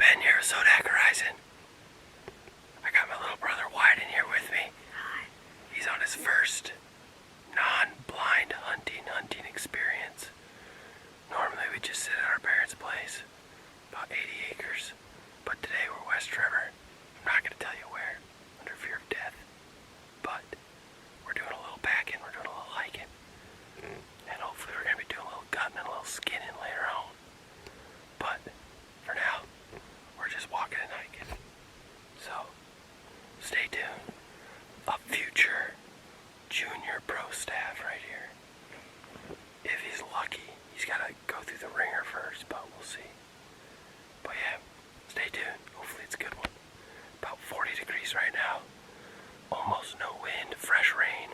Ben here with Zodiac Horizon. I got my little brother Wyden here with me. Hi. He's on his first non-blind hunting experience. Normally we just sit at our parents' place, about 80 acres. But today we're West River. I'm not going to tell you where, under fear of death. But we're doing a little packing, we're doing a little hiking. And hopefully we're going to be doing a little gutting and a little skinning later on. But for now, we're just walking and hiking. So, stay tuned. A future junior pro staff right here. If he's lucky, he's got to go through the ringer first, but we'll see. But yeah, stay tuned. Hopefully it's a good one. About 40 degrees right now. Almost no wind, fresh rain.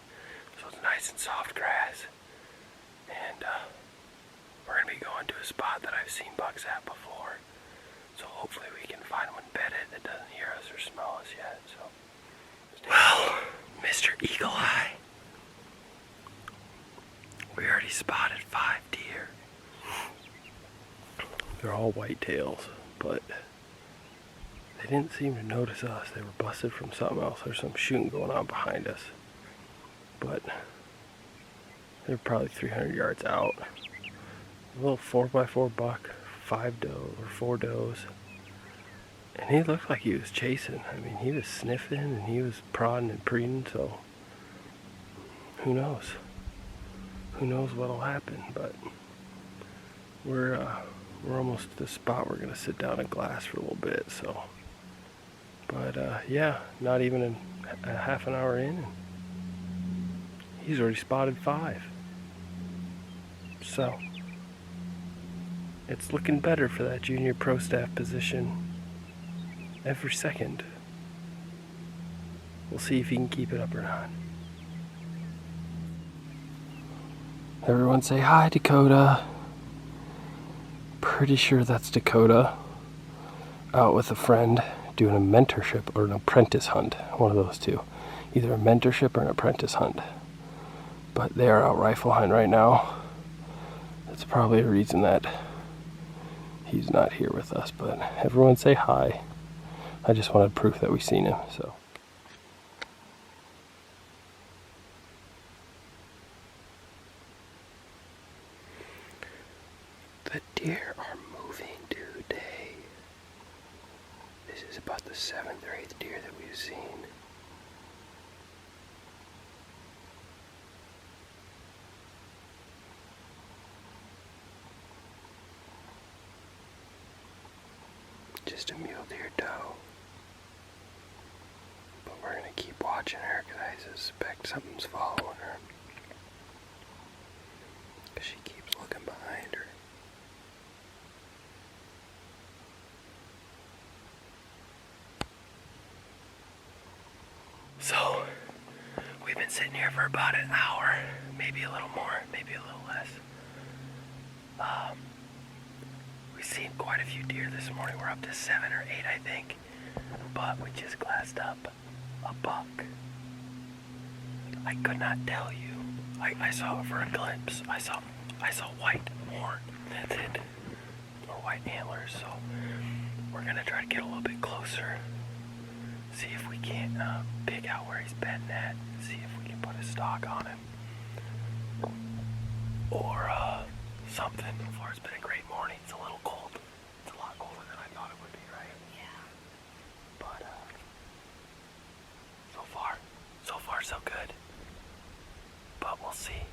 So it's nice and soft grass. And we're going to be going to a spot that I've seen bucks at before. So hopefully we can find one bedded that doesn't hear us or smell us yet. So, well, Mr. Eagle Eye, we already spotted 5 deer. They're all whitetails, but they didn't seem to notice us. They were busted from something else. There's some shooting going on behind us. But they're probably 300 yards out. A little 4x4 buck, 5 doe or 4 does. And he looked like he was chasing. I mean, he was sniffing and he was prodding and preening, so who knows? Who knows what'll happen, but we're almost at the spot we're gonna sit down and glass for a little bit, so. But yeah, not even a half an hour in, and he's already spotted 5. So it's looking better for that junior pro staff position every second. We'll see if he can keep it up or not. Everyone say hi, Dakota. Pretty sure that's Dakota out with a friend doing a mentorship or an apprentice hunt. One of those two. Either a mentorship or an apprentice hunt. But they are out rifle hunting right now. That's probably a reason that he's not here with us, but everyone say hi. I just wanted proof that we've seen him, so. The deer are moving today. This is about the 7th or 8th deer that we've seen. Just a mule deer doe. But we're going to keep watching her because I suspect something's following her. Because she keeps looking behind her. So, we've been sitting here for about an hour, maybe a little more, maybe a little less. We've seen quite a few deer this morning. We're up to 7 or 8, I think. But we just glassed up a buck. I could not tell you. I saw it for a glimpse. I saw white horn. That's it. Or white antlers. So we're gonna try to get a little bit closer. See if we can't pick out where he's bedding at. See if we can put a stock on him. Or something. So far it's been a great morning. It's a little cold. It's a lot colder than I thought it would be, right? Yeah. But so far so good. But we'll see.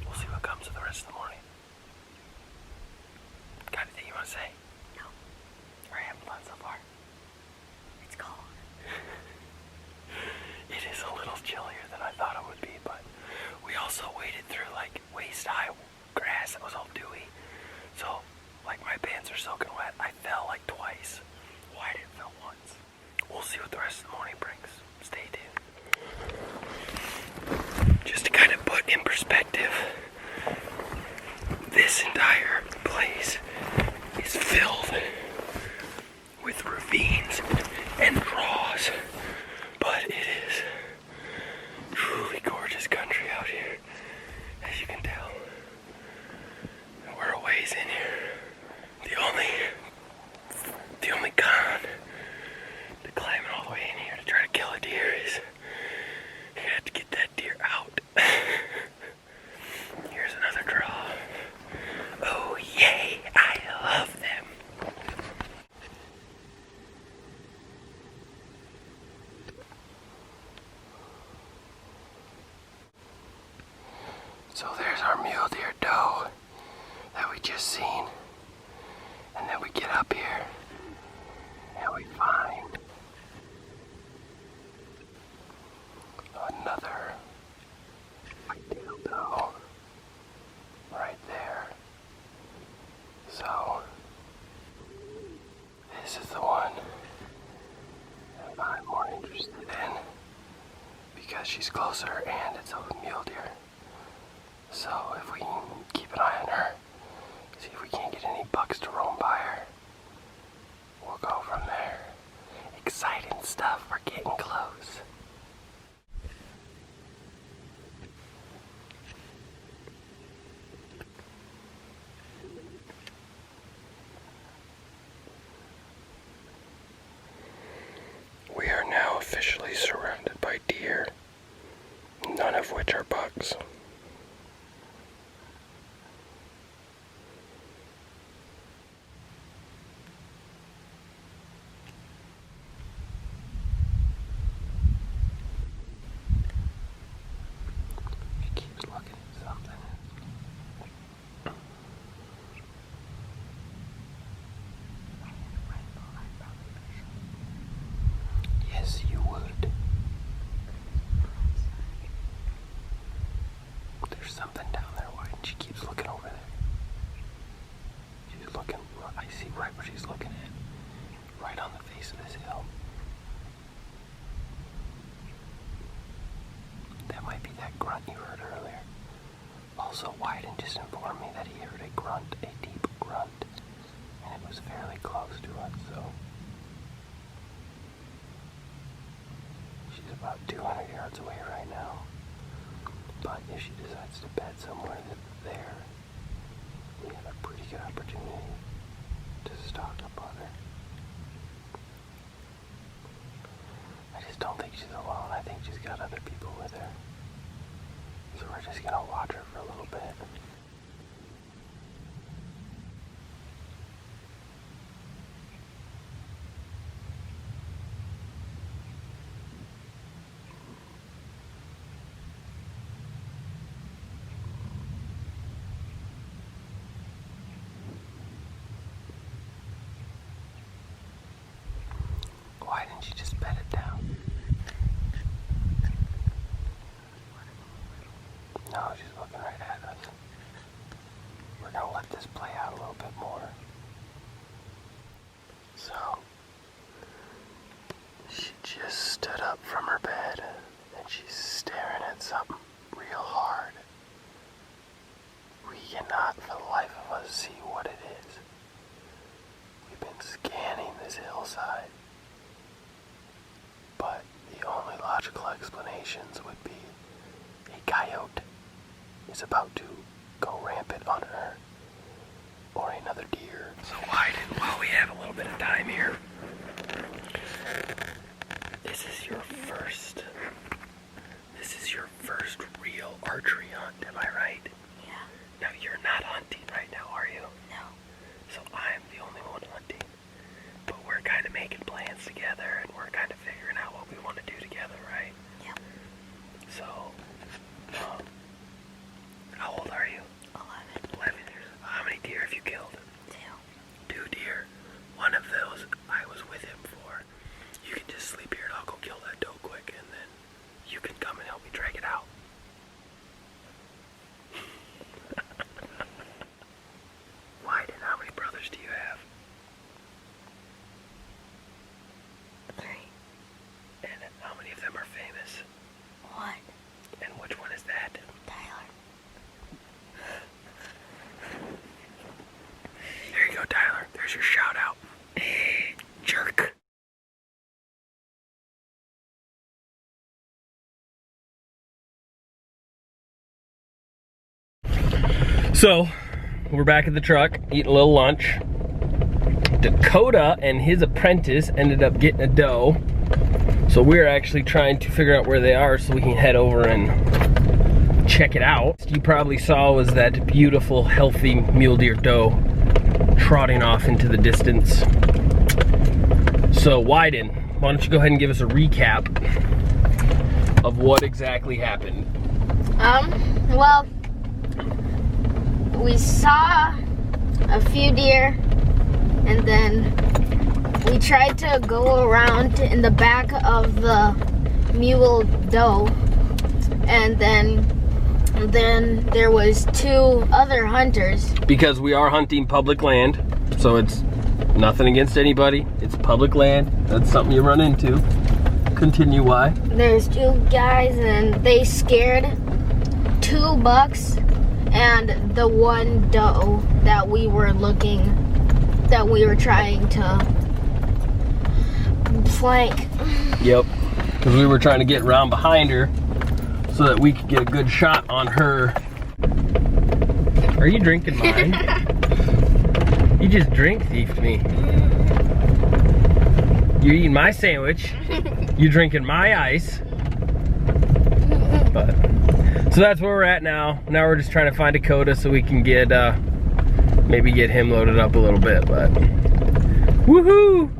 We'll see what comes of the rest of the morning. Got anything you want to say? No. Or having fun so far? It's cold. It is a little chillier than I thought it would be, but we also waded through like waist-high grass that was all dewy. So, like my pants are soaking wet. I fell like twice. Why didn't fell once? We'll see what the rest of the morning brings. Stay tuned. Just to kind of put in perspective, this entire place is filled So there's our mule deer doe that we just seen. And then we get up here and we find another white-tailed doe right there. So this is the one that I'm more interested in because she's closer and it's a mule deer. So if we can keep an eye on her, see if we can't get any bucks to roam by her, we'll go from there. Exciting stuff, we're getting close. We are now officially surrounded by deer, none of which are bucks. Yes, you would. There's something down there, Wyden. She keeps looking over there. She's looking, I see right where she's looking at. Right on the face of this hill. That might be that grunt you heard earlier. Also, Wyden just informed me that he heard a grunt, a deep grunt. And it was fairly close to us, so. She's about 200 yards away right now. But if she decides to bed somewhere there, we have a pretty good opportunity to stock up on her. I just don't think she's alone. I think she's got other people with her. So we're just gonna watch her for a little bit. Why didn't she just bed it down? No, she's looking right at us. We're gonna let this play out a little bit more. So, she just stood up from her bed and she's staring at something real hard. We cannot for the life of us see what it is. We've been scanning this hillside. But the only logical explanations would be a coyote is about to go rampant on her, or another deer. So Wyden, while we have a little bit of time here, this is your first real archery hunt, am I right? Yeah. Now you're not hunting right now, are you? No. So I'm the only one hunting. But we're kind of making plans together, and we're kind of figuring out what we want to do together, right? Yep. So, how old are you? 11. 11 years. How many deer have you killed? 2. 2 deer. One of those I was with him for. You can just sleep here and I'll go kill that doe quick, and then you can come and help me drag it out. Wyden, how many brothers do you have? 3. And how many of them are famous? 1. And which one is that? Tyler. There you go, Tyler. There's your shout out. Jerk. So, we're back at the truck, eating a little lunch. Dakota and his apprentice ended up getting a doe. So we're actually trying to figure out where they are so we can head over and check it out. You probably saw was that beautiful, healthy mule deer doe trotting off into the distance. So Wyden, why don't you go ahead and give us a recap of what exactly happened? Well, we saw a few deer, and then we tried to go around in the back of the mule doe, and then there was 2 other hunters. Because we are hunting public land, so it's nothing against anybody. It's public land. That's something you run into. Continue. Why? There's 2 guys, and they scared 2 bucks and the 1 doe that we were trying to flank. Yep. Because we were trying to get around behind her so that we could get a good shot on her. Are you drinking mine? You just drink thiefed me. You're eating my sandwich. You're drinking my ice. But so that's where we're at now. Now we're just trying to find Dakota so we can get maybe get him loaded up a little bit. But woohoo!